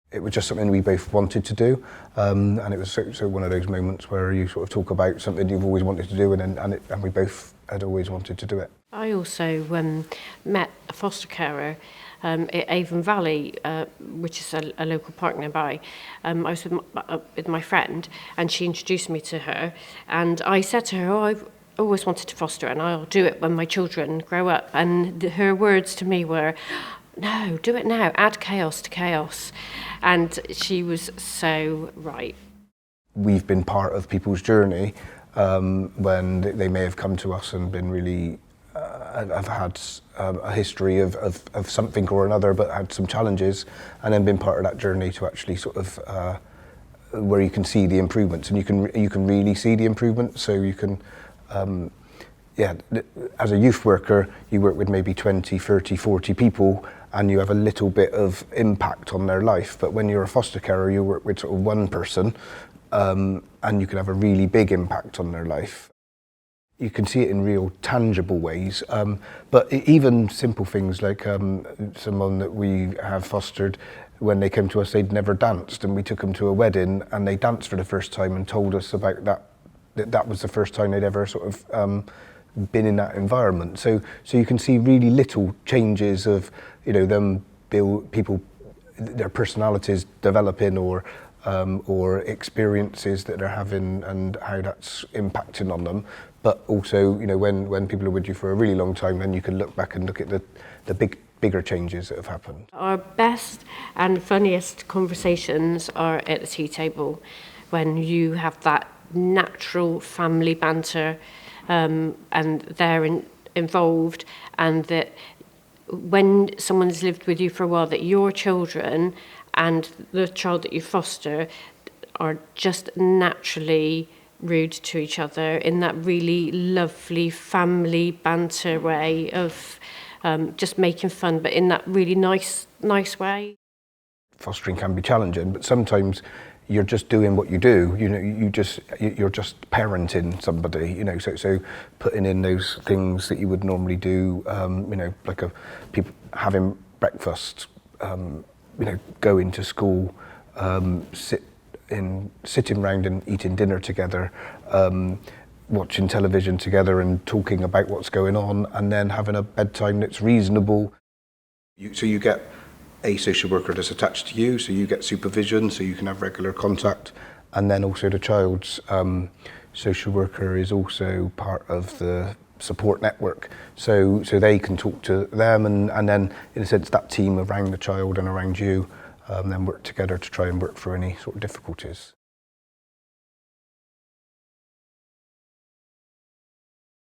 It was just something we both wanted to do, and it was so one of those moments where you sort of talk about something you've always wanted to do, and we both had always wanted to do it. I also met a foster carer at Avon Valley, which is a local park nearby. I was with my friend, and she introduced me to her, and I said to her, I've always wanted to foster, and I'll do it when my children grow up. And her words to me were, no, do it now, add chaos to chaos. And she was so right. We've been part of people's journey when they may have come to us and been really, have had a history of something or another, but had some challenges, and then been part of that journey to actually sort of, where you can see the improvements, and you can really see the improvements, so you can, as a youth worker, you work with maybe 20, 30, 40 people, and you have a little bit of impact on their life. But when you're a foster carer, you work with sort of one person, and you can have a really big impact on their life. You can see it in real tangible ways, but even simple things like someone that we have fostered, when they came to us, they'd never danced, and we took them to a wedding and they danced for the first time and told us about that was the first time they'd ever sort of been in that environment. So you can see really little changes of, them people, their personalities developing, or experiences that they're having and how that's impacting on them. But also, when people are with you for a really long time, then you can look back and look at the bigger changes that have happened. Our best and funniest conversations are at the tea table, when you have that natural family banter, and they're involved, and that when someone's lived with you for a while, that your children and the child that you foster are just naturally rude to each other in that really lovely family banter way of just making fun, but in that really nice way. Fostering can be challenging, but sometimes you're just doing what you do. You're just parenting somebody. So putting in those things that you would normally do. Like people having breakfast. Going to school, sitting around and eating dinner together, watching television together and talking about what's going on, and then having a bedtime that's reasonable. So you get a social worker that's attached to you, so you get supervision, so you can have regular contact, and then also the child's social worker is also part of the support network, so they can talk to them, and then in a sense that team around the child and around you then work together to try and work through any sort of difficulties.